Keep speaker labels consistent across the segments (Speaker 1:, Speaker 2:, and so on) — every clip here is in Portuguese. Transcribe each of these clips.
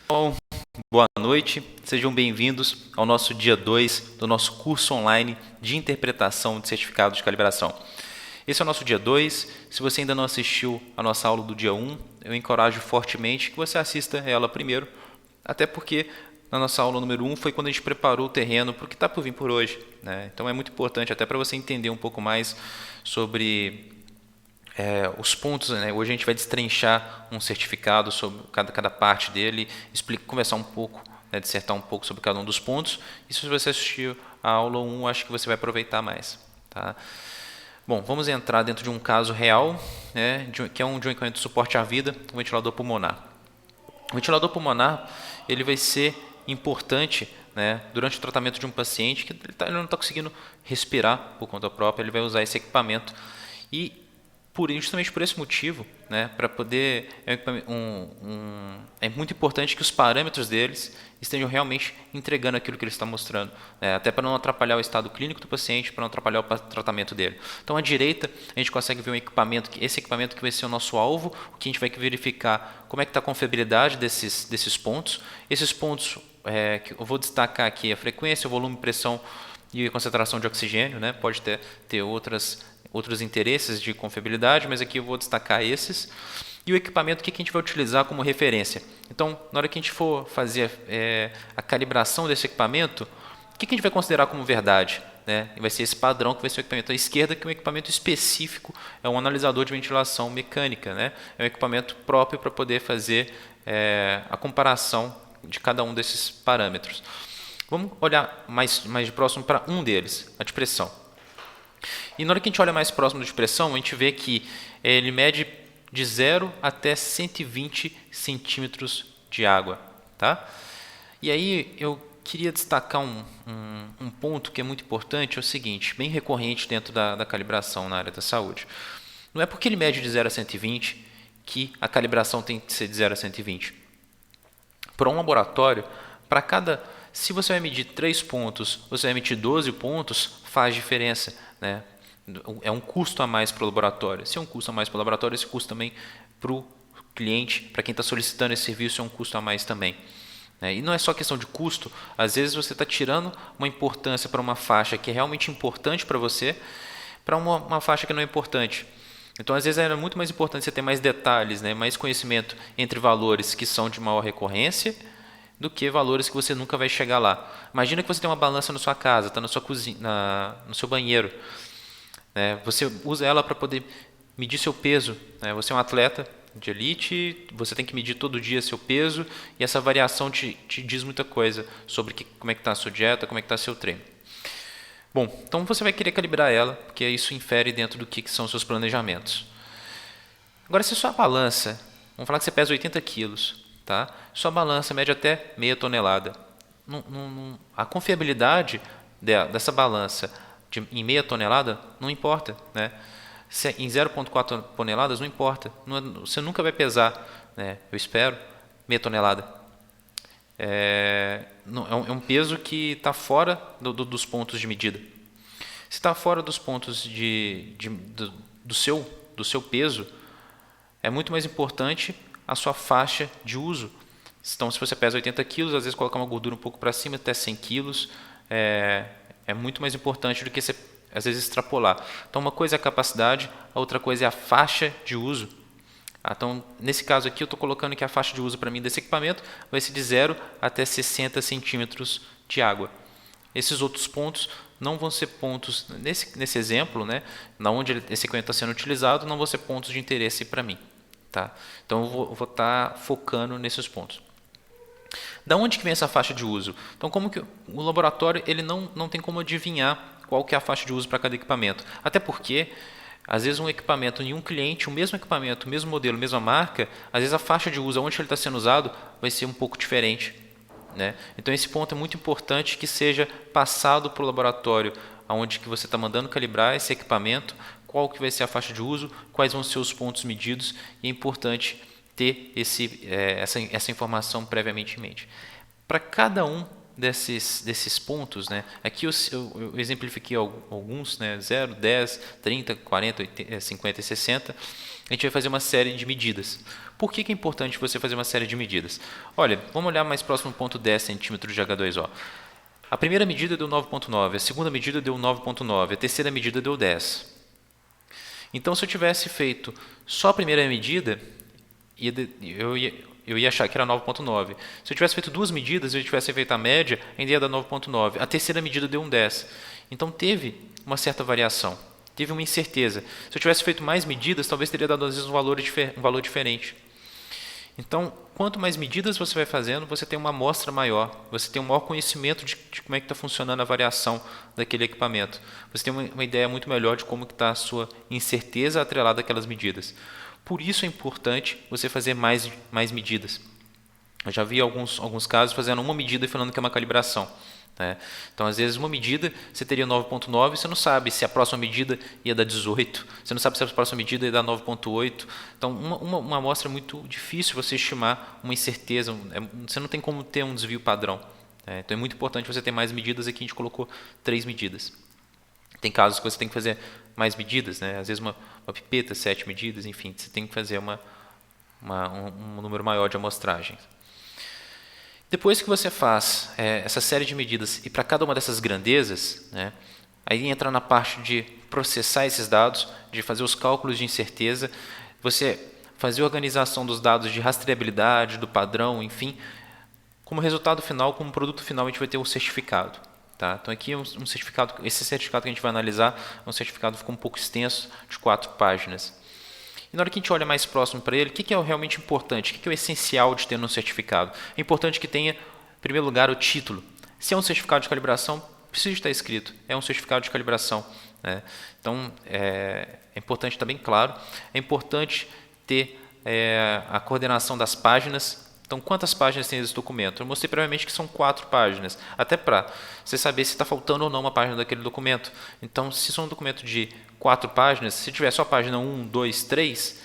Speaker 1: Bom, boa noite, sejam bem-vindos ao nosso dia 2 do nosso curso online de interpretação de certificados de calibração. Esse é o nosso dia 2. Se você ainda não assistiu a nossa aula do dia 1, eu encorajo fortemente que você assista ela primeiro, até porque na nossa aula número 1 foi quando a gente preparou o terreno para o que está por vir por hoje, né? Então é muito importante até para você entender um pouco mais sobre os pontos, né? Hoje a gente vai destrinchar um certificado sobre cada parte dele, conversar um pouco, né, dissertar um pouco sobre cada um dos pontos. E se você assistiu a aula 1, acho que você vai aproveitar mais. Tá? Bom, vamos entrar dentro de um caso real, né, que é de um equipamento de suporte à vida, um ventilador pulmonar. O ventilador pulmonar ele vai ser importante, né, durante o tratamento de um paciente que ele não está conseguindo respirar por conta própria, ele vai usar esse equipamento. E justamente por esse motivo, né, para poder é muito importante que os parâmetros deles estejam realmente entregando aquilo que ele está mostrando, né, até para não atrapalhar o estado clínico do paciente, para não atrapalhar o tratamento dele. Então, à direita, a gente consegue ver um equipamento, esse equipamento que vai ser o nosso alvo, que a gente vai verificar como é que está a confiabilidade desses pontos. Esses pontos que eu vou destacar aqui a frequência, o volume, pressão e concentração de oxigênio, né, pode ter outros interesses de confiabilidade, mas aqui eu vou destacar esses. E o equipamento que a gente vai utilizar como referência. Então, na hora que a gente for fazer a calibração desse equipamento, o que a gente vai considerar como verdade? Né? Vai ser esse padrão que vai ser o equipamento à esquerda, que é um equipamento específico, é um analisador de ventilação mecânica. Né? É um equipamento próprio para poder fazer a comparação de cada um desses parâmetros. Vamos olhar mais de próximo para um deles, a de pressão. E na hora que a gente olha mais próximo de pressão, a gente vê que ele mede de 0 até 120 centímetros de água. Tá? E aí eu queria destacar um ponto que é muito importante, é o seguinte, bem recorrente dentro da calibração na área da saúde. Não é porque ele mede de 0 a 120 que a calibração tem que ser de 0 a 120. Para um laboratório, se você vai medir 3 pontos, você vai medir 12 pontos, faz diferença, né? É um custo a mais para o laboratório. Se é um custo a mais para o laboratório, esse custo também para o cliente, para quem está solicitando esse serviço, é um custo a mais também. E não é só questão de custo, às vezes você está tirando uma importância para uma faixa que é realmente importante para você, para uma faixa que não é importante. Então, às vezes, é muito mais importante você ter mais detalhes, né, mais conhecimento entre valores que são de maior recorrência do que valores que você nunca vai chegar lá. Imagina que você tem uma balança na sua casa, está na sua cozinha, no seu banheiro. Você usa ela para poder medir seu peso. Você é um atleta de elite, você tem que medir todo dia seu peso e essa variação te diz muita coisa sobre como é que está a sua dieta, como é que está seu treino. Bom, então você vai querer calibrar ela, porque isso infere dentro do que são os seus planejamentos. Agora, se sua balança, vamos falar que você pesa 80 quilos, tá? Sua balança mede até meia tonelada. A confiabilidade dessa balança em meia tonelada não importa, né? Em 0,4 toneladas não importa, você nunca vai pesar, né? Eu espero, meia tonelada. É um peso que está fora dos pontos de medida. Se está fora dos pontos do seu peso, é muito mais importante a sua faixa de uso. Então, se você pesa 80 quilos, às vezes colocar uma gordura um pouco para cima, até 100 quilos, é muito mais importante do que você, às vezes, extrapolar. Então, uma coisa é a capacidade, a outra coisa é a faixa de uso. Então, nesse caso aqui, eu estou colocando que a faixa de uso para mim desse equipamento vai ser de 0 até 60 centímetros de água. Esses outros pontos não vão ser pontos, nesse exemplo, né, na onde esse equipamento está sendo utilizado, não vão ser pontos de interesse para mim. Tá? Então, eu vou estar focando nesses pontos. Da onde que vem essa faixa de uso? Então, como que o laboratório ele não tem como adivinhar qual que é a faixa de uso para cada equipamento? Até porque, às vezes, um equipamento em um cliente, o mesmo equipamento, o mesmo modelo, a mesma marca, às vezes a faixa de uso, onde ele está sendo usado, vai ser um pouco diferente. Né? Então, esse ponto é muito importante que seja passado para o laboratório, onde que você está mandando calibrar esse equipamento, qual que vai ser a faixa de uso, quais vão ser os pontos medidos, e é importante ter essa informação previamente em mente. Para cada um desses pontos, né, aqui eu exemplifiquei alguns, né, 0, 10, 30, 40, 80, 50 e 60. a gente vai fazer uma série de medidas. Por que é importante você fazer uma série de medidas? Olha, vamos olhar mais próximo ao ponto 10 centímetros de H2O. A primeira medida deu 9,9, a segunda medida deu 9,9, a terceira medida deu 10. Então, se eu tivesse feito só a primeira medida, eu ia achar que era 9,9. Se eu tivesse feito duas medidas e eu tivesse feito a média, ainda ia dar 9,9. A terceira medida deu um 10. Então, teve uma certa variação, teve uma incerteza. Se eu tivesse feito mais medidas, talvez teria dado às vezes um valor diferente. Então, quanto mais medidas você vai fazendo, você tem uma amostra maior, você tem um maior conhecimento de como é que está funcionando a variação daquele equipamento. Você tem uma ideia muito melhor de como está a sua incerteza atrelada àquelas medidas. Por isso é importante você fazer mais medidas. Eu já vi alguns casos fazendo uma medida e falando que é uma calibração. Então, às vezes, uma medida você teria 9,9 e você não sabe se a próxima medida ia dar 18, você não sabe se a próxima medida ia dar 9,8. Então, uma amostra é muito difícil você estimar uma incerteza, você não tem como ter um desvio padrão. Então, é muito importante você ter mais medidas. Aqui a gente colocou 3 medidas. Tem casos que você tem que fazer mais medidas, às vezes uma pipeta, 7 medidas, enfim, você tem que fazer um número maior de amostragens. Depois que você faz essa série de medidas e para cada uma dessas grandezas, aí entra na parte de processar esses dados, de fazer os cálculos de incerteza, você fazer a organização dos dados de rastreabilidade, do padrão, enfim. Como resultado final, como produto final, a gente vai ter um certificado. Então aqui é um certificado, esse certificado que a gente vai analisar é um certificado que ficou um pouco extenso, de 4 páginas. E na hora que a gente olha mais próximo para ele, o que é realmente importante? O que é o essencial de ter no certificado? É importante que tenha, em primeiro lugar, o título. Se é um certificado de calibração, precisa estar escrito. É um certificado de calibração. Então, é importante estar bem claro. É importante ter a coordenação das páginas. Então, quantas páginas tem esse documento? Eu mostrei previamente que são 4 páginas, até para você saber se está faltando ou não uma página daquele documento. Então, se for um documento de 4 páginas, se tiver só a página 1, 2, 3,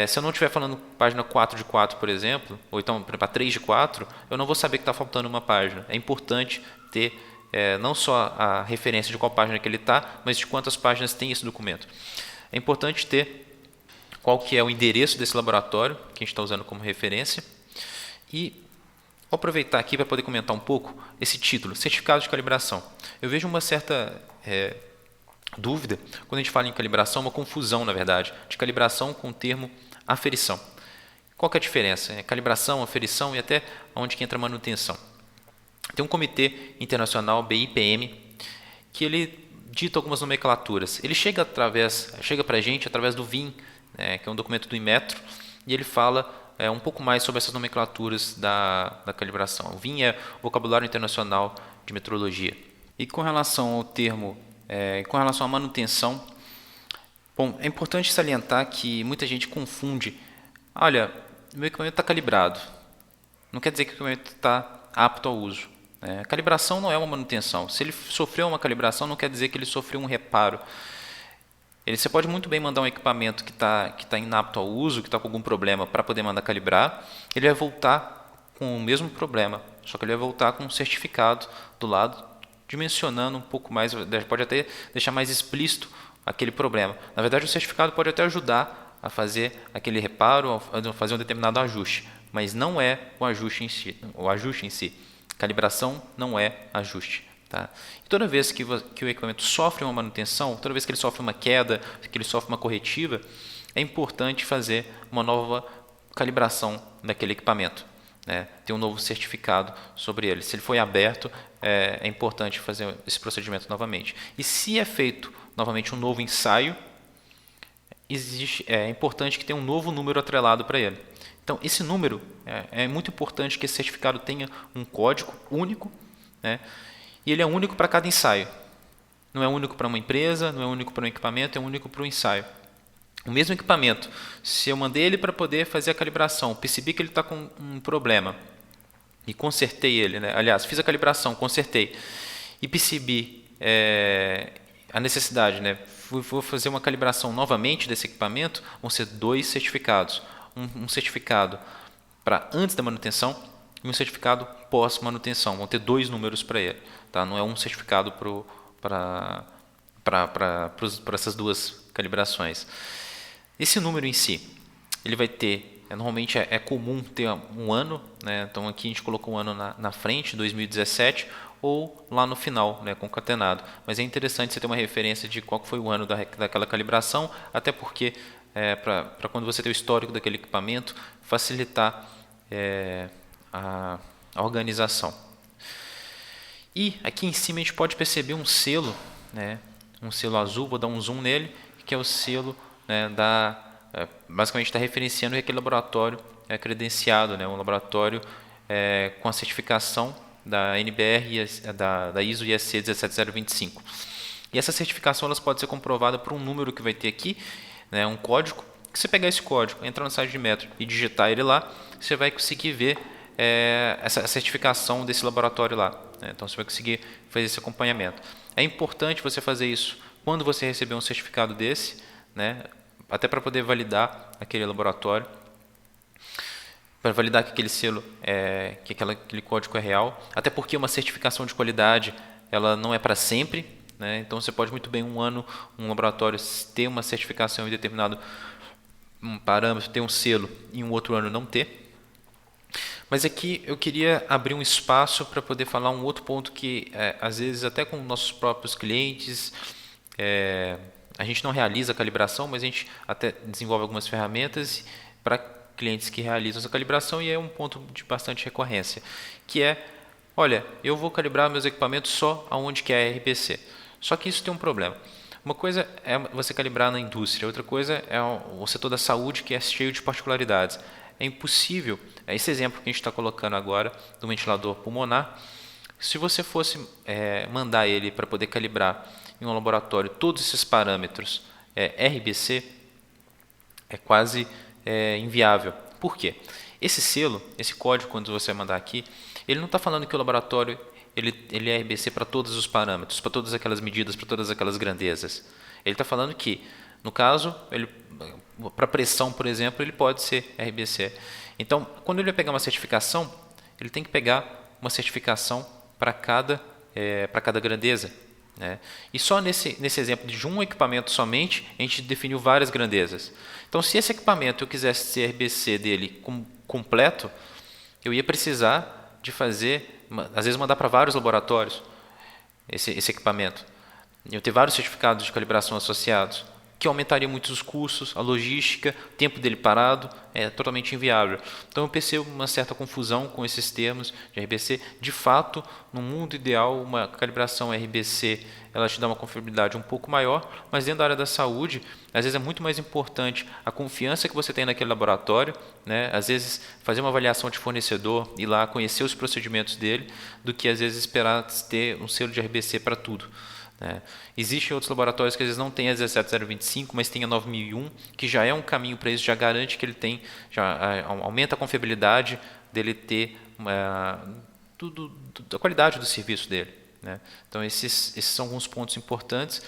Speaker 1: se eu não estiver falando página 4 de 4, por exemplo, ou então para 3 de 4, eu não vou saber que está faltando uma página. É importante ter não só a referência de qual página que ele está, mas de quantas páginas tem esse documento. É importante ter qual que é o endereço desse laboratório que a gente está usando como referência. E vou aproveitar aqui para poder comentar um pouco esse título, certificado de calibração. Eu vejo uma certa dúvida quando a gente fala em calibração, uma confusão, na verdade, de calibração com o termo aferição. Qual que é a diferença? Calibração, aferição e até onde que entra a manutenção. Tem um comitê internacional, BIPM, que ele dita algumas nomenclaturas. Ele chega para a gente através do VIN, que é um documento do Inmetro, e ele fala um pouco mais sobre essas nomenclaturas da calibração. O VIN é o Vocabulário Internacional de Metrologia. E com relação ao termo, com relação à manutenção, bom, é importante salientar que muita gente confunde. Olha, meu equipamento está calibrado. Não quer dizer que o equipamento está apto ao uso. A calibração não é uma manutenção. Se ele sofreu uma calibração, não quer dizer que ele sofreu um reparo. Você pode muito bem mandar um equipamento que está inapto ao uso, que está com algum problema, para poder mandar calibrar. Ele vai voltar com o mesmo problema, só que ele vai voltar com um certificado do lado, dimensionando um pouco mais, pode até deixar mais explícito aquele problema. Na verdade, o certificado pode até ajudar a fazer aquele reparo, a fazer um determinado ajuste, mas não é o ajuste em si. Calibração não é ajuste. E toda vez que o equipamento sofre uma manutenção, toda vez que ele sofre uma queda, que ele sofre uma corretiva, é importante fazer uma nova calibração daquele equipamento, ter um novo certificado sobre ele. Se ele foi aberto, é importante fazer esse procedimento novamente. E se é feito novamente um novo ensaio, é importante que tenha um novo número atrelado para ele. Então, esse número, é muito importante que esse certificado tenha um código único, e ele é único para cada ensaio. Não é único para uma empresa, não é único para um equipamento, é único para o ensaio. O mesmo equipamento, se eu mandei ele para poder fazer a calibração, percebi que ele está com um problema e consertei ele, aliás, fiz a calibração, consertei e percebi a necessidade, vou fazer uma calibração novamente desse equipamento, vão ser 2 certificados. Um certificado para antes da manutenção e um certificado pós-manutenção. Vão ter 2 números para ele. Não é um certificado para essas 2 calibrações. Esse número em si, ele vai ter, normalmente é comum ter um ano, né? Então aqui a gente colocou um ano na frente, 2017, ou lá no final, né, concatenado. Mas é interessante você ter uma referência de qual foi o ano daquela calibração, até porque para quando você ter o histórico daquele equipamento, facilitar a organização. E aqui em cima a gente pode perceber um selo, né, um selo azul, vou dar um zoom nele, que é o selo, né, basicamente está referenciando que aquele laboratório é credenciado, né, um laboratório com a certificação da NBR e da ISO IEC 17025. E essa certificação elas pode ser comprovada por um número que vai ter aqui, né, um código. Se você pegar esse código, entrar no site de Metro e digitar ele lá, você vai conseguir ver essa certificação desse laboratório lá. Né? Então você vai conseguir fazer esse acompanhamento. É importante você fazer isso quando você receber um certificado desse, né, até para poder validar aquele laboratório, para validar que aquele selo, que aquele código é real, até porque uma certificação de qualidade ela não é para sempre, né? Então você pode muito bem um laboratório ter uma certificação em determinado parâmetro, ter um selo e um outro ano não ter. Mas aqui eu queria abrir um espaço para poder falar um outro ponto que às vezes até com nossos próprios clientes a gente não realiza a calibração, mas a gente até desenvolve algumas ferramentas para clientes que realizam essa calibração e é um ponto de bastante recorrência, que olha, eu vou calibrar meus equipamentos só aonde que é RBC. Só que isso tem um problema. Uma coisa é você calibrar na indústria, outra coisa é o setor da saúde, que é cheio de particularidades. É impossível, esse exemplo que a gente está colocando agora do ventilador pulmonar, se você fosse mandar ele para poder calibrar em um laboratório todos esses parâmetros RBC, é quase inviável. Por quê? Esse selo, esse código, quando você mandar aqui, ele não está falando que o laboratório ele é RBC para todos os parâmetros, para todas aquelas medidas, para todas aquelas grandezas. Ele está falando que, no caso, para pressão, por exemplo, ele pode ser RBC. Então, quando ele vai pegar uma certificação, ele tem que pegar uma certificação para cada grandeza. Né? E só nesse exemplo de um equipamento somente, a gente definiu várias grandezas. Então, se esse equipamento eu quisesse ser RBC dele completo, eu ia precisar de fazer, às vezes mandar para vários laboratórios esse equipamento. Eu ter vários certificados de calibração associados, que aumentaria muito os custos, a logística, o tempo dele parado, é totalmente inviável. Então eu percebo uma certa confusão com esses termos de RBC. De fato, no mundo ideal, uma calibração RBC ela te dá uma confiabilidade um pouco maior, mas dentro da área da saúde, às vezes é muito mais importante a confiança que você tem naquele laboratório, né? Às vezes fazer uma avaliação de fornecedor, ir lá conhecer os procedimentos dele, do que às vezes esperar ter um selo de RBC para tudo. Existem outros laboratórios que às vezes não têm a 17025, mas tem a 9001, que já é um caminho para isso, já garante que ele tem, já aumenta a confiabilidade dele ter a qualidade do serviço dele. Né? Então esses são alguns pontos importantes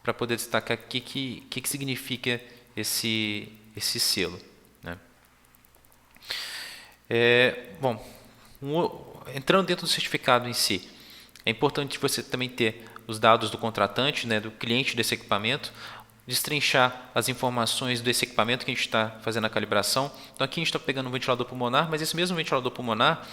Speaker 1: para poder destacar aqui que significa esse selo. Né? Bom, entrando dentro do certificado em si, é importante você também ter os dados do contratante, né, do cliente desse equipamento, destrinchar as informações desse equipamento que a gente está fazendo a calibração. Então aqui a gente está pegando um ventilador pulmonar, mas esse mesmo ventilador pulmonar,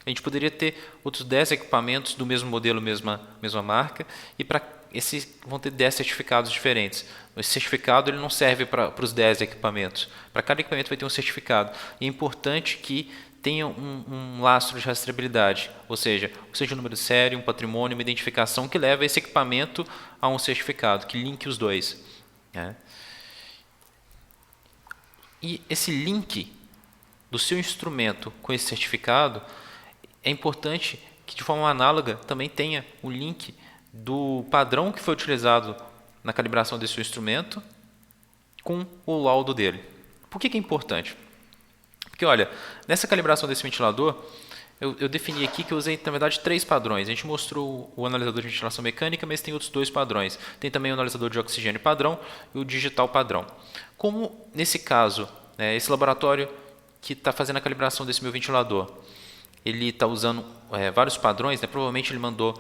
Speaker 1: a gente poderia ter outros 10 equipamentos do mesmo modelo, mesma marca, e para esses vão ter 10 certificados diferentes. Esse certificado ele não serve para os 10 equipamentos. Para cada equipamento vai ter um certificado. E é importante que tenha um lastro de rastreabilidade, ou seja um número de série, um patrimônio, uma identificação que leva esse equipamento a um certificado, que linke os dois. Né? E esse link do seu instrumento com esse certificado, é importante que de forma análoga também tenha o link do padrão que foi utilizado na calibração desse seu instrumento com o laudo dele. Por que é importante? Porque, olha, nessa calibração desse ventilador, eu defini aqui que eu usei, na verdade, 3 padrões. A gente mostrou o analisador de ventilação mecânica, mas tem outros 2 padrões. Tem também o analisador de oxigênio padrão e o digital padrão. Como, nesse caso, esse laboratório que está fazendo a calibração desse meu ventilador, ele está usando vários padrões, né? Provavelmente ele mandou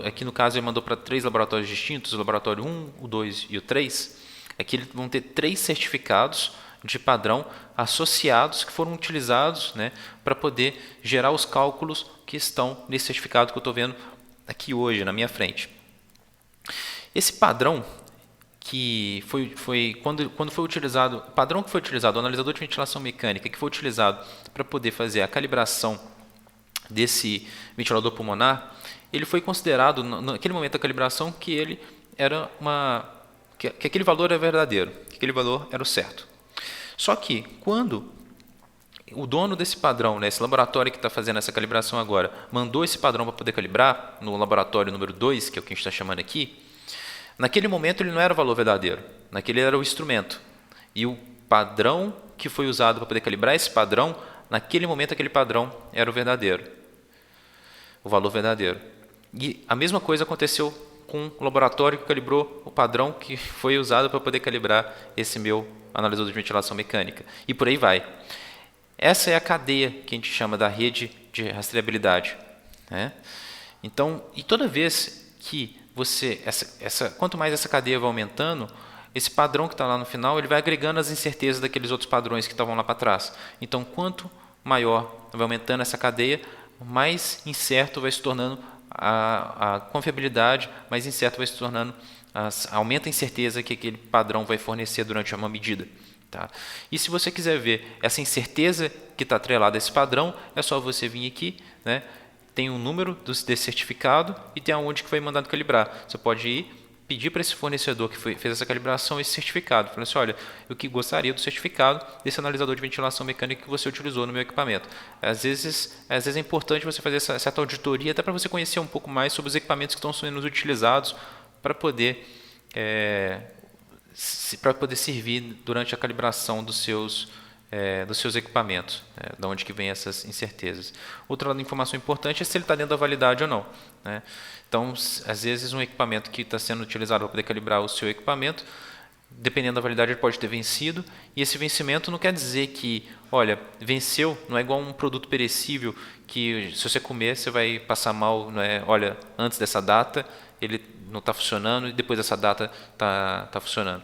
Speaker 1: aqui no caso, ele mandou para 3 laboratórios distintos, o laboratório 1, o 2 e o 3. é que eles vão ter 3 certificados de padrão associados que foram utilizados, né, para poder gerar os cálculos que estão nesse certificado que eu estou vendo aqui hoje na minha frente. Esse padrão que quando foi utilizado, o padrão que foi utilizado, o analisador de ventilação mecânica que foi utilizado para poder fazer a calibração desse ventilador pulmonar, ele foi considerado naquele momento da calibração que ele era que aquele valor é verdadeiro, que aquele valor era o certo. Só que quando o dono desse padrão, né, esse laboratório que está fazendo essa calibração agora, mandou esse padrão para poder calibrar no laboratório número 2, que é o que a gente está chamando aqui, naquele momento ele não era o valor verdadeiro, naquele era o instrumento. E o padrão que foi usado para poder calibrar esse padrão, naquele momento aquele padrão era o verdadeiro, o valor verdadeiro. E a mesma coisa aconteceu com o laboratório que calibrou o padrão que foi usado para poder calibrar esse meu analisador de ventilação mecânica. E por aí vai. Essa é a cadeia que a gente chama da rede de rastreabilidade, né? Então, e toda vez que você, quanto mais essa cadeia vai aumentando, esse padrão que está lá no final, ele vai agregando as incertezas daqueles outros padrões que estavam lá para trás. Então, quanto maior vai aumentando essa cadeia, mais incerto vai se tornando a confiabilidade, mais incerto vai se tornando, aumenta a incerteza que aquele padrão vai fornecer durante uma medida. Tá? E se você quiser ver essa incerteza que está atrelada a esse padrão, é só você vir aqui, né? Tem um número desse certificado e tem aonde que foi mandado calibrar. Você pode ir pedir para esse fornecedor que fez essa calibração esse certificado. Falando assim, olha, eu que gostaria do certificado desse analisador de ventilação mecânica que você utilizou no meu equipamento. Às vezes é importante você fazer essa certa auditoria até para você conhecer um pouco mais sobre os equipamentos que estão sendo utilizados para poder servir durante a calibração dos seus equipamentos, de onde que vem essas incertezas. Outra informação importante é se ele está dentro da validade ou não, né? Então, às vezes, um equipamento que está sendo utilizado para poder calibrar o seu equipamento, dependendo da validade, ele pode ter vencido, e esse vencimento não quer dizer que, olha, venceu, não é igual um produto perecível, que se você comer, você vai passar mal, não é? Olha, antes dessa data, ele não está funcionando, e depois dessa data está funcionando.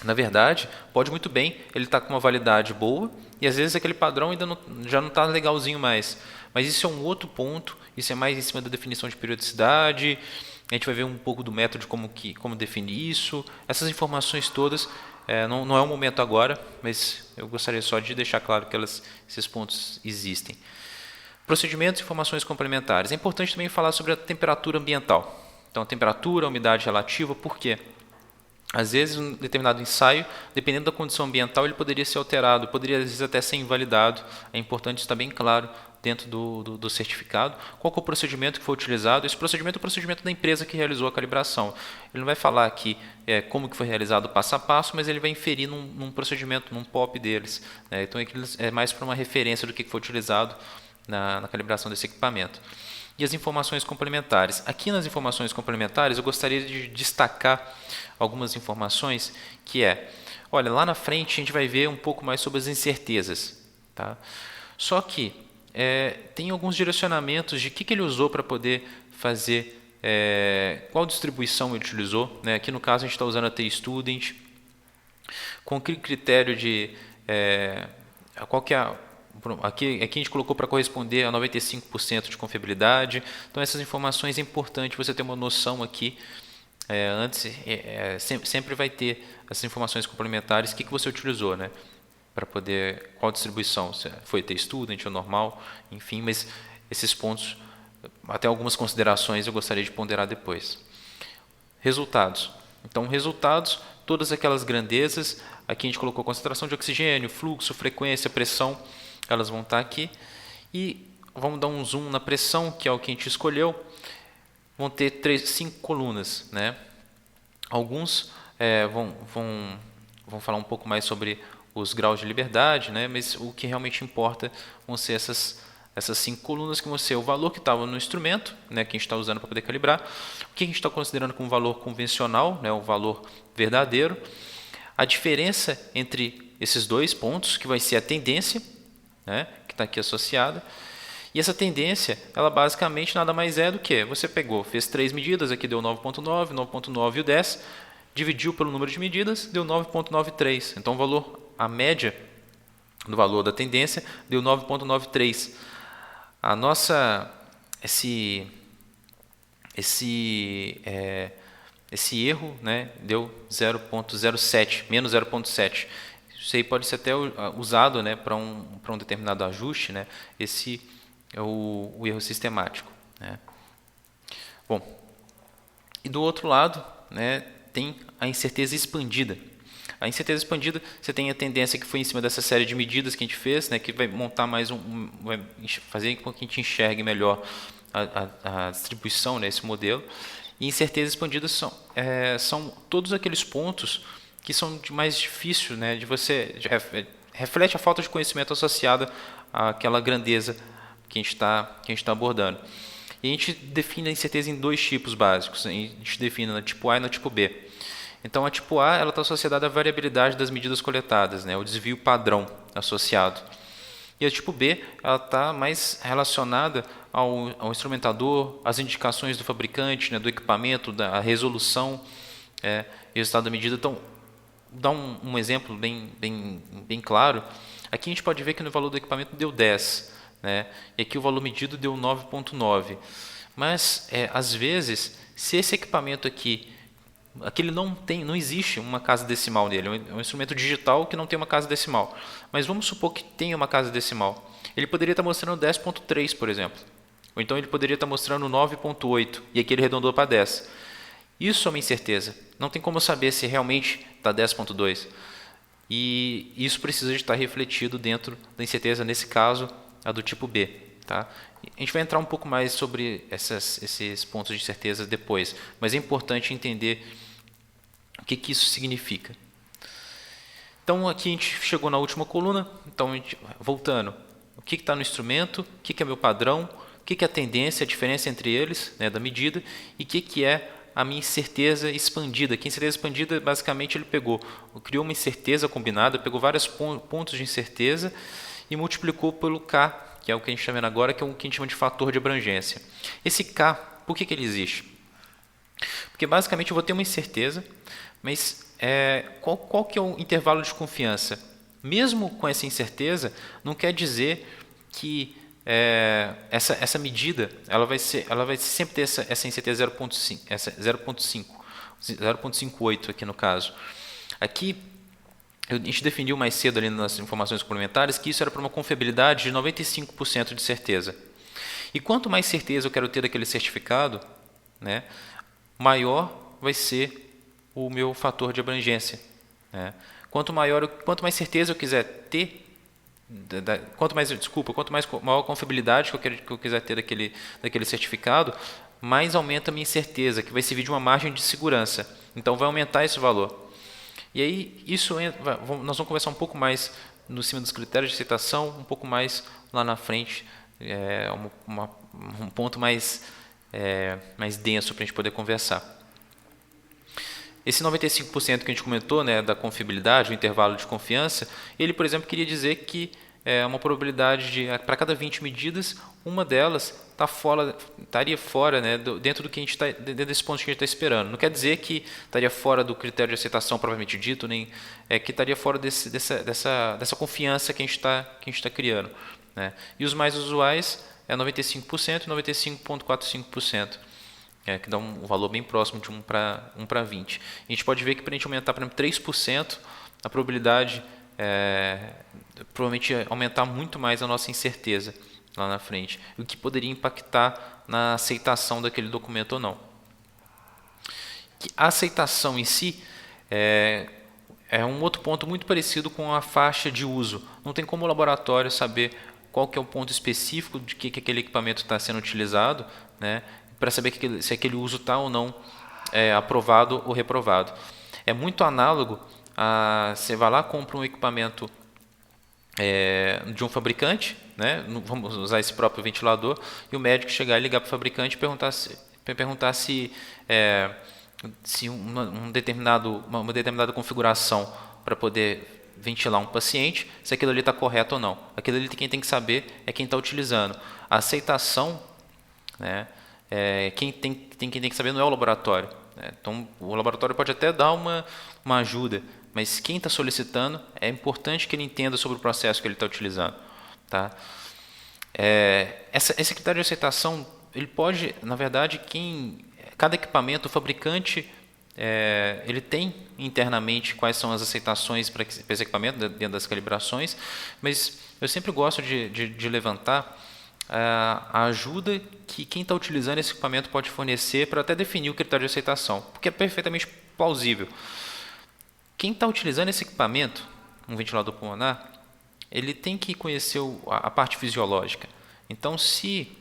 Speaker 1: Na verdade, pode muito bem ele estar com uma validade boa e às vezes aquele padrão ainda já não está legalzinho mais. Mas isso é um outro ponto, isso é mais em cima da definição de periodicidade, a gente vai ver um pouco do método de como definir isso. Essas informações todas, não é o momento agora, mas eu gostaria só de deixar claro que esses pontos existem. Procedimentos e informações complementares. É importante também falar sobre a temperatura ambiental. Então, a temperatura, a umidade relativa, por quê? Às vezes, um determinado ensaio, dependendo da condição ambiental, ele poderia ser alterado, poderia às vezes até ser invalidado. É importante estar bem claro dentro do certificado qual é o procedimento que foi utilizado. Esse procedimento é o procedimento da empresa que realizou a calibração. Ele não vai falar aqui como que foi realizado passo a passo, mas ele vai inferir num procedimento, num POP deles. Então, é mais para uma referência do que foi utilizado na calibração desse equipamento. E as informações complementares. Aqui nas informações complementares, eu gostaria de destacar algumas informações que olha, lá na frente a gente vai ver um pouco mais sobre as incertezas. Tá? Só que tem alguns direcionamentos de que ele usou para poder fazer, qual distribuição ele utilizou. Né? Aqui no caso a gente está usando a T-Student, com que critério de qual que é aqui a gente colocou para corresponder a 95% de confiabilidade. Então, essas informações é importante você ter uma noção aqui. Antes, sempre vai ter essas informações complementares, o que você utilizou, né? Para poder, qual distribuição, se foi T-Student ou normal, enfim, mas esses pontos, até algumas considerações eu gostaria de ponderar depois. Resultados. Então, resultados, todas aquelas grandezas, aqui a gente colocou concentração de oxigênio, fluxo, frequência, pressão, elas vão estar aqui e vamos dar um zoom na pressão, que é o que a gente escolheu. Vão ter 5 colunas, né? Alguns vão falar um pouco mais sobre os graus de liberdade, né? Mas o que realmente importa vão ser essas 5 colunas, que vão ser o valor que estava no instrumento, né, que a gente está usando para poder calibrar, o que a gente está considerando como valor convencional, né, o valor verdadeiro, a diferença entre esses dois pontos, que vai ser a tendência, né, que está aqui associada. E essa tendência, ela basicamente nada mais é do que você fez 3 medidas, aqui deu 9.9, 9.9 e o 10, dividiu pelo número de medidas, deu 9,93. Então, a média do valor da tendência deu 9,93. Esse erro, né, deu 0,07, menos 0,7. Isso aí pode ser até usado, né, para um determinado ajuste, né? Esse é o erro sistemático, né? Bom, e do outro lado, né, tem a incerteza expandida. A incerteza expandida, você tem a tendência que foi em cima dessa série de medidas que a gente fez, né, que vai montar mais vai fazer com que a gente enxergue melhor a distribuição, né, esse modelo. E incerteza expandida são todos aqueles pontos que são mais difíceis, né, de você reflete a falta de conhecimento associada àquela grandeza que a gente está abordando. E a gente define a incerteza em dois tipos básicos. A gente define na tipo A e na tipo B. Então, a tipo A está associada à variabilidade das medidas coletadas, né, o desvio padrão associado. E a tipo B está mais relacionada ao instrumentador, às indicações do fabricante, né, do equipamento, da resolução e resultado da medida. Então, dar um exemplo bem claro. Aqui a gente pode ver que no valor do equipamento deu 10, né, e aqui o valor medido deu 9,9. Mas, às vezes, se esse equipamento aqui não existe uma casa decimal nele, é um instrumento digital que não tem uma casa decimal. Mas vamos supor que tenha uma casa decimal. Ele poderia estar mostrando 10,3, por exemplo. Ou então ele poderia estar mostrando 9,8 e aqui ele arredondou para 10. Isso é uma incerteza. Não tem como saber se realmente está 10,2. E isso precisa de estar refletido dentro da incerteza, nesse caso, a do tipo B. Tá? A gente vai entrar um pouco mais sobre esses pontos de incerteza depois, mas é importante entender o que isso significa. Então, aqui a gente chegou na última coluna. Então, voltando, o que está no instrumento, o que é meu padrão, o que é a tendência, a diferença entre eles, né, da medida, e o que é a minha incerteza expandida. Que a incerteza expandida, basicamente, ele criou uma incerteza combinada, pegou vários pontos de incerteza e multiplicou pelo K, que é o que a gente está vendo agora, que é o que a gente chama de fator de abrangência. Esse K, por que ele existe? Porque, basicamente, eu vou ter uma incerteza, mas qual que é o intervalo de confiança? Mesmo com essa incerteza, não quer dizer que essa medida ela vai sempre ter essa incerteza 0,5, 0,58 aqui no caso. Aqui, a gente definiu mais cedo ali nas informações complementares que isso era para uma confiabilidade de 95% de certeza. E quanto mais certeza eu quero ter daquele certificado, né, maior vai ser o meu fator de abrangência, né? Quanto mais certeza eu quiser ter, quanto maior a confiabilidade que eu quiser ter daquele certificado, mais aumenta a minha incerteza, que vai servir de uma margem de segurança. Então, vai aumentar esse valor. E aí, nós vamos conversar um pouco mais no cima dos critérios de aceitação, um pouco mais lá na frente, um ponto mais denso para a gente poder conversar. Esse 95% que a gente comentou, né, da confiabilidade, o intervalo de confiança, ele, por exemplo, queria dizer que uma probabilidade de, para cada 20 medidas, uma delas estaria fora, né, dentro do que a gente dentro desse ponto que a gente está esperando. Não quer dizer que estaria fora do critério de aceitação propriamente dito, nem que estaria fora dessa confiança que a gente está criando, né? E os mais usuais é 95% e 95,45%. Que dá um valor bem próximo de 1 para 20. A gente pode ver que para a gente aumentar, por exemplo, 3%, a probabilidade provavelmente aumentar muito mais a nossa incerteza lá na frente, o que poderia impactar na aceitação daquele documento ou não. A aceitação em si é um outro ponto muito parecido com a faixa de uso. Não tem como o laboratório saber qual que é o ponto específico de que aquele equipamento está sendo utilizado, né, para saber se aquele uso está ou não aprovado ou reprovado. É muito análogo a você vai lá, compra um equipamento de um fabricante, né? Vamos usar esse próprio ventilador, e o médico chegar e ligar para o fabricante e perguntar se uma determinada configuração para poder ventilar um paciente, se aquilo ali está correto ou não. Aquilo ali quem tem que saber é quem está utilizando. A aceitação, né, quem tem que saber não é o laboratório, né? Então, o laboratório pode até dar uma ajuda, mas quem está solicitando, é importante que ele entenda sobre o processo que ele está utilizando. Tá? Esse critério de aceitação, ele pode, na verdade, cada equipamento, o fabricante, ele tem internamente quais são as aceitações para esse equipamento dentro das calibrações, mas eu sempre gosto de levantar a ajuda que quem está utilizando esse equipamento pode fornecer para até definir o critério de aceitação, porque é perfeitamente plausível. Quem está utilizando esse equipamento, um ventilador pulmonar, ele tem que conhecer a parte fisiológica. Então, se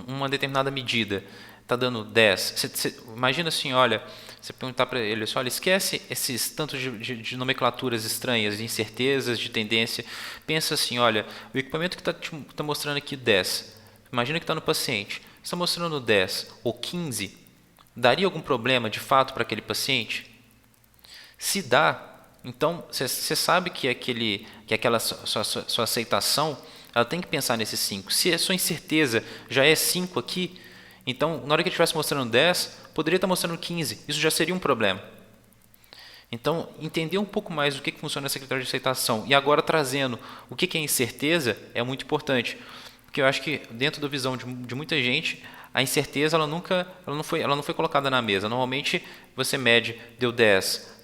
Speaker 1: uma determinada medida está dando 10, imagina assim, olha, você perguntar para ele, olha, esquece esses tantos de nomenclaturas estranhas, de incertezas, de tendência, pensa assim, olha, o equipamento que está mostrando aqui 10, imagina que está no paciente, está mostrando 10 ou 15, daria algum problema de fato para aquele paciente? Se dá, então você sabe que aquela sua aceitação, ela tem que pensar nesses 5. Se a sua incerteza já é 5 aqui, então na hora que ele estivesse mostrando 10, poderia estar mostrando 15. Isso já seria um problema. Então, entender um pouco mais o que funciona esse critério de aceitação e agora trazendo o que é incerteza é muito importante. Porque eu acho que dentro da visão de muita gente, a incerteza ela não foi colocada na mesa. Normalmente você mede, deu 10,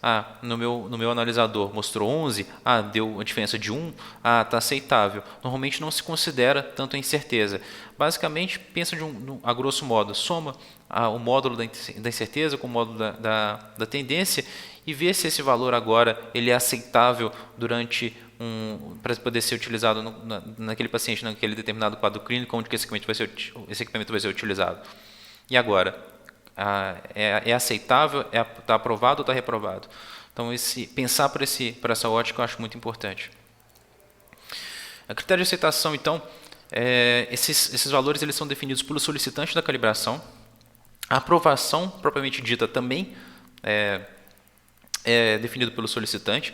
Speaker 1: no meu analisador mostrou 11, deu a diferença de 1, está aceitável. Normalmente não se considera tanto a incerteza. Basicamente, pensa a grosso modo, soma o módulo da incerteza com o módulo da tendência e vê se esse valor agora ele é aceitável para poder ser utilizado naquele paciente, naquele determinado quadro clínico, onde esse equipamento vai ser utilizado. E agora, é aceitável, está aprovado ou está reprovado? Então, pensar por essa ótica eu acho muito importante. A critério de aceitação, então, esses valores eles são definidos pelo solicitante da calibração. A aprovação, propriamente dita, também é definido pelo solicitante.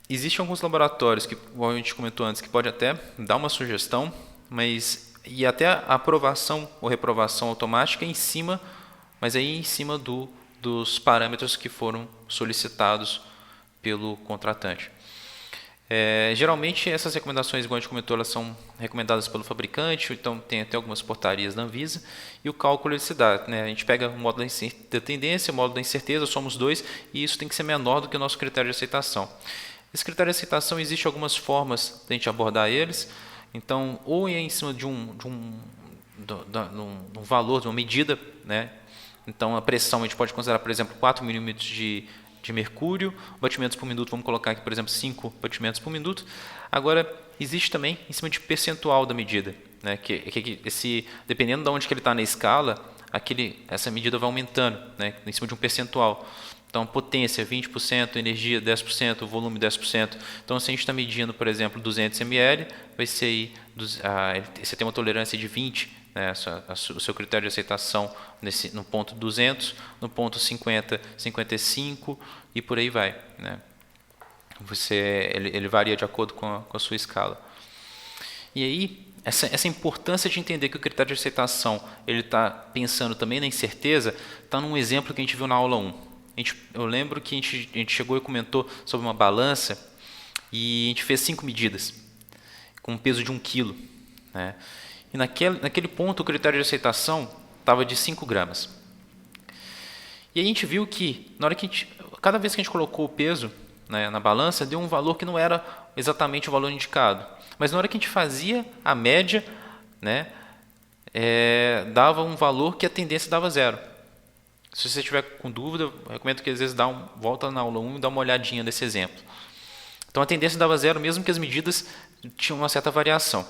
Speaker 1: Existem alguns laboratórios, como a gente comentou antes, que pode até dar uma sugestão, e até a aprovação ou reprovação automática mas aí em cima dos parâmetros que foram solicitados pelo contratante. Geralmente essas recomendações, igual a gente comentou, elas são recomendadas pelo fabricante, então tem até algumas portarias da Anvisa, e o cálculo ele se dá, né? A gente pega o módulo da tendência, o módulo da incerteza, somos 2, e isso tem que ser menor do que o nosso critério de aceitação. Esse critério de aceitação, existe algumas formas de a gente abordar eles, então, ou é em cima de um valor, de uma medida, né? Então, a pressão a gente pode considerar, por exemplo, 4 milímetros de mercúrio, batimentos por minuto, vamos colocar aqui, por exemplo, 5 batimentos por minuto. Agora, existe também em cima de percentual da medida, né? Dependendo de onde que ele está na escala, essa medida vai aumentando, né? Em cima de um percentual. Então, potência 20%, energia 10%, volume 10%. Então, se a gente está medindo, por exemplo, 200 ml, vai ser aí, você tem uma tolerância de 20, né, o seu critério de aceitação no ponto 200, no ponto 50, 55 e por aí vai, né? Ele varia de acordo com a sua escala. E aí, essa importância de entender que o critério de aceitação ele está pensando também na incerteza, está num exemplo que a gente viu na aula 1. Eu lembro que a gente chegou e comentou sobre uma balança e a gente fez 5 medidas com um peso de 1 kg, né? E naquele ponto o critério de aceitação estava de 5 gramas. E a gente viu que cada vez que a gente colocou o peso, né, na balança, deu um valor que não era exatamente o valor indicado. Mas na hora que a gente fazia a média, né, dava um valor que a tendência dava 0. Se você estiver com dúvida, eu recomendo que às vezes volta na aula 1 e dá uma olhadinha nesse exemplo. Então a tendência dava 0, mesmo que as medidas tinham uma certa variação.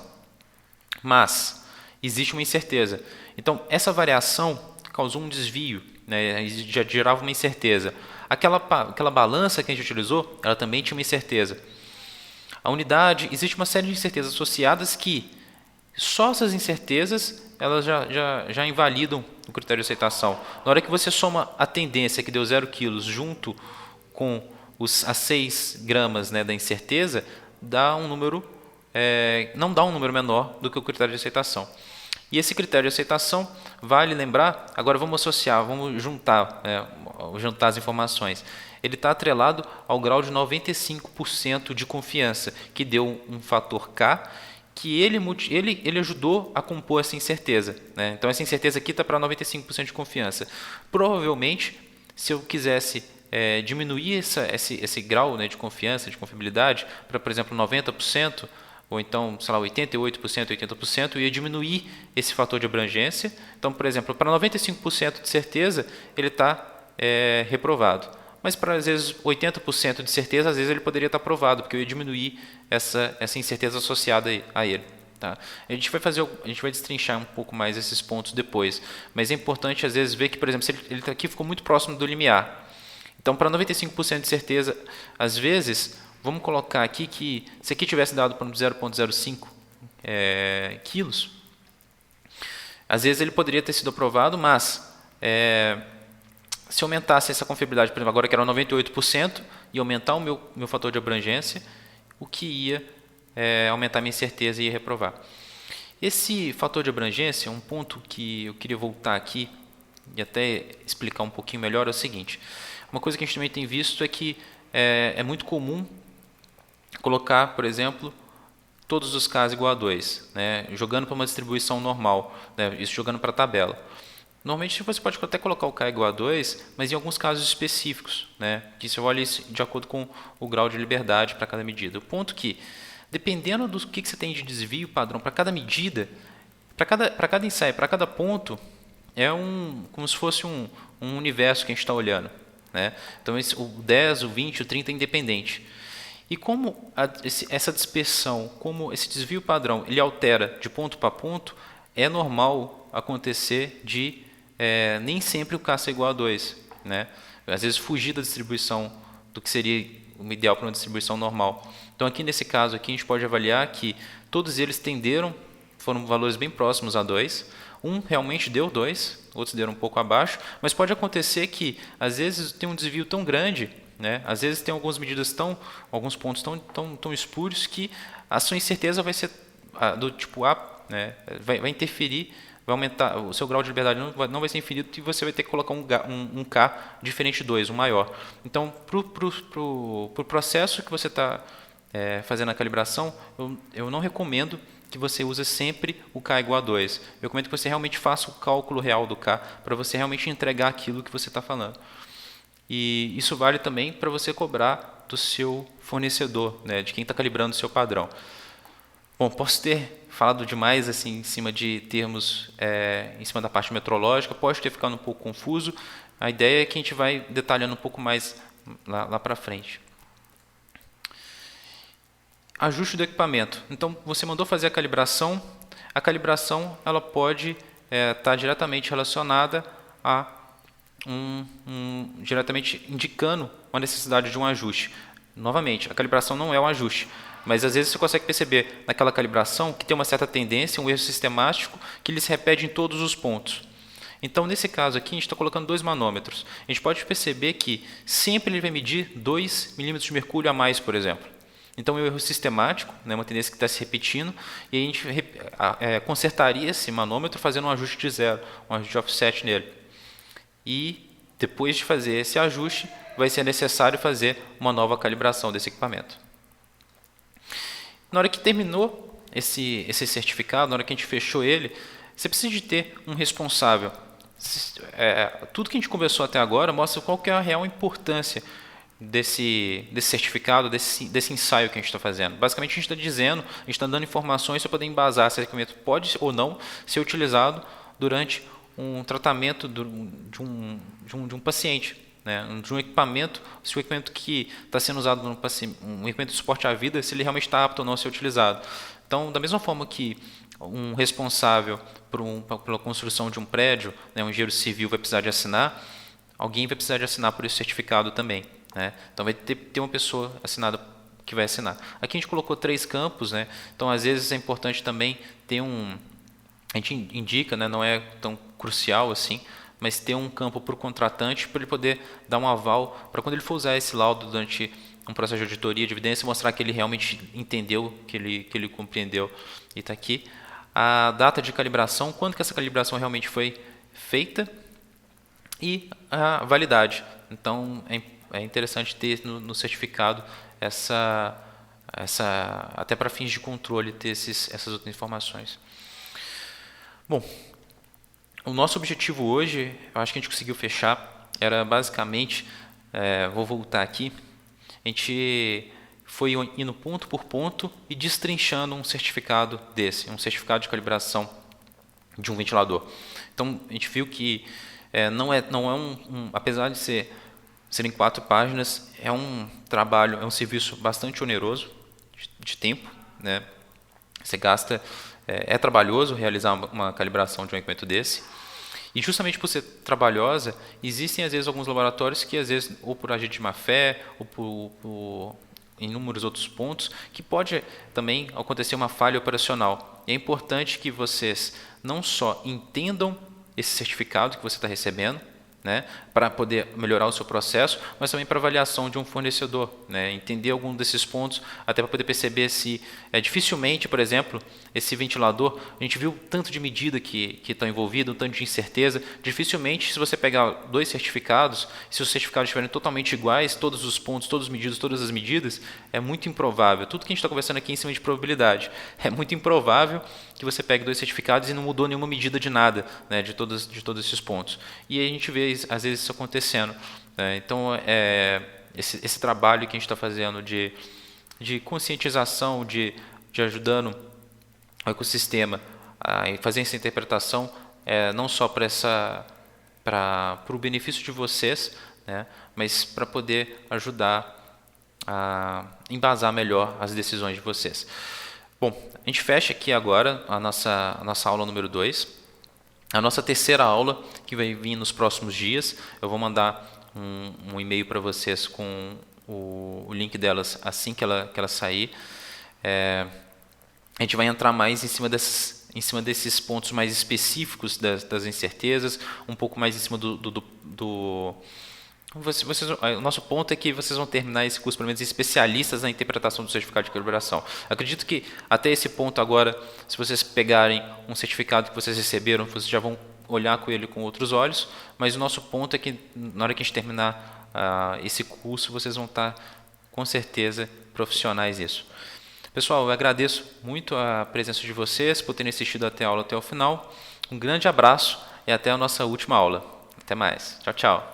Speaker 1: Mas existe uma incerteza. Então essa variação causou um desvio, né, já gerava uma incerteza. Aquela balança que a gente utilizou, ela também tinha uma incerteza. A unidade, existe uma série de incertezas associadas que só essas incertezas elas já invalidam o critério de aceitação. Na hora que você soma a tendência, que deu 0 kg, junto com as 6 gramas, né, da incerteza, dá um número, não dá um número menor do que o critério de aceitação. E esse critério de aceitação, vale lembrar, agora vamos associar, vamos juntar as informações. Ele está atrelado ao grau de 95% de confiança, que deu um fator K, que ele ajudou a compor essa incerteza. Né? Então, essa incerteza aqui está para 95% de confiança. Provavelmente, se eu quisesse diminuir esse grau, né, de confiança, de confiabilidade, para, por exemplo, 90%, ou então, sei lá, 88%, 80%, eu ia diminuir esse fator de abrangência. Então, por exemplo, para 95% de certeza, ele está reprovado. Mas para, às vezes, 80% de certeza, às vezes ele poderia estar aprovado, porque eu ia diminuir essa incerteza associada a ele. Tá? A gente vai destrinchar um pouco mais esses pontos depois. Mas é importante, às vezes, ver que, por exemplo, se ele aqui ficou muito próximo do limiar. Então, para 95% de certeza, às vezes, vamos colocar aqui que se aqui tivesse dado para 0,05 quilos, às vezes ele poderia ter sido aprovado, mas se aumentasse essa confiabilidade, por exemplo, agora que era 98%, e aumentar o meu fator de abrangência, o que ia aumentar a minha incerteza e ia reprovar. Esse fator de abrangência, um ponto que eu queria voltar aqui e até explicar um pouquinho melhor, é o seguinte. Uma coisa que a gente também tem visto é que é muito comum colocar, por exemplo, todos os Ks igual a 2, né, jogando para uma distribuição normal, né, isso jogando para a tabela. Normalmente você pode até colocar o K igual a 2, mas em alguns casos específicos, né, que você olha isso de acordo com o grau de liberdade para cada medida. O ponto que, dependendo do que você tem de desvio padrão para cada medida, para cada ensaio, para cada ponto, é como se fosse um universo que a gente está olhando. Né? Então, o 10, o 20, o 30 é independente. E como essa dispersão, como esse desvio padrão, ele altera de ponto para ponto, é normal acontecer de nem sempre o K ser igual a 2. Né? Às vezes fugir da distribuição do que seria o ideal para uma distribuição normal. Então, aqui nesse caso, aqui, a gente pode avaliar que todos eles foram valores bem próximos a 2. Um realmente deu 2, outros deram um pouco abaixo, mas pode acontecer que, às vezes, tem um desvio tão grande, né? Às vezes tem algumas medidas alguns pontos tão espúrios que a sua incerteza vai ser do tipo A, né? vai interferir, vai aumentar, o seu grau de liberdade não vai ser infinido e você vai ter que colocar um K diferente de 2, um maior. Então, para o processo que você está fazendo a calibração, eu não recomendo que você use sempre o K igual a 2. Eu recomendo que você realmente faça o cálculo real do K para você realmente entregar aquilo que você está falando. E isso vale também para você cobrar do seu fornecedor, né, de quem está calibrando o seu padrão. Bom, posso ter falado demais assim, em cima de termos, em cima da parte metrológica, pode ter ficado um pouco confuso. A ideia é que a gente vai detalhando um pouco mais lá para frente. Ajuste do equipamento. Então, você mandou fazer a calibração ela pode estar diretamente relacionada a diretamente indicando uma necessidade de um ajuste. Novamente, a calibração não é um ajuste, mas às vezes você consegue perceber naquela calibração que tem uma certa tendência, um erro sistemático que ele se repete em todos os pontos. Então, nesse caso aqui, a gente está colocando 2 manômetros. A gente pode perceber que sempre ele vai medir 2 milímetros de mercúrio a mais, por exemplo. Então, é um erro sistemático, né, uma tendência que está se repetindo, e a gente consertaria esse manômetro fazendo um ajuste de zero, um ajuste de offset nele. E, depois de fazer esse ajuste, vai ser necessário fazer uma nova calibração desse equipamento. Na hora que terminou esse certificado, na hora que a gente fechou ele, você precisa de ter um responsável. Tudo que a gente conversou até agora mostra qual que é a real importância desse certificado, desse ensaio que a gente está fazendo. Basicamente, a gente está dizendo, a gente está dando informações para poder embasar se esse equipamento pode ou não ser utilizado durante um tratamento de um paciente, né? De um equipamento, se o equipamento que está sendo usado no paciente, um equipamento de suporte à vida, se ele realmente está apto ou não a ser utilizado. Então, da mesma forma que um responsável pela construção de um prédio, né, um engenheiro civil vai precisar de assinar, alguém vai precisar de assinar por esse certificado também. Né? Então, vai ter uma pessoa assinada que vai assinar. Aqui a gente colocou 3 campos, né? Então, às vezes é importante também ter a gente indica, né, não é tão crucial assim, mas ter um campo para o contratante para ele poder dar um aval para quando ele for usar esse laudo durante um processo de auditoria de evidência, mostrar que ele realmente entendeu, que ele compreendeu e está aqui. a data de calibração, quando que essa calibração realmente foi feita e a validade. Então, é interessante ter no certificado até para fins de controle, ter essas outras informações. Bom, o nosso objetivo hoje, eu acho que a gente conseguiu fechar, era basicamente, vou voltar aqui, a gente foi indo ponto por ponto e destrinchando um certificado desse, um certificado de calibração de um ventilador. Então, a gente viu que não é apesar de serem 4 páginas, é um trabalho, é um serviço bastante oneroso de tempo, né? Você gasta, é trabalhoso realizar uma calibração de um equipamento desse. E justamente por ser trabalhosa, existem às vezes alguns laboratórios que às vezes, ou por agir de má fé, ou por inúmeros outros pontos, que pode também acontecer uma falha operacional. E é importante que vocês não só entendam esse certificado que você está recebendo, né, para poder melhorar o seu processo, mas também para avaliação de um fornecedor, né, entender algum desses pontos, até para poder perceber se dificilmente, por exemplo, esse ventilador, a gente viu tanto de medida que está envolvido, um tanto de incerteza, dificilmente se você pegar 2 certificados, se os certificados estiverem totalmente iguais, todos os pontos, todos os medidos, todas as medidas, é muito improvável. Tudo que a gente está conversando aqui é em cima de probabilidade. É muito improvável que você pegue 2 certificados e não mudou nenhuma medida de nada, né, de todos esses pontos. E aí a gente vê às vezes isso acontecendo. Então, esse trabalho que a gente está fazendo de conscientização, de ajudando o ecossistema a fazer essa interpretação, não só para o benefício de vocês, né, mas para poder ajudar a embasar melhor as decisões de vocês. Bom, a gente fecha aqui agora a nossa aula número 2. A nossa terceira aula, que vai vir nos próximos dias, eu vou mandar um e-mail para vocês com o link delas assim que ela sair. A gente vai entrar mais em cima desses pontos mais específicos das incertezas, um pouco mais em cima o nosso ponto é que vocês vão terminar esse curso, pelo menos, especialistas na interpretação do certificado de calibração. Acredito que até esse ponto agora, se vocês pegarem um certificado que vocês receberam, vocês já vão olhar com ele com outros olhos, mas o nosso ponto é que na hora que a gente terminar esse curso, vocês vão estar, com certeza, profissionais nisso. Pessoal, eu agradeço muito a presença de vocês, por terem assistido até a aula até o final. Um grande abraço e até a nossa última aula. Até mais. Tchau, tchau.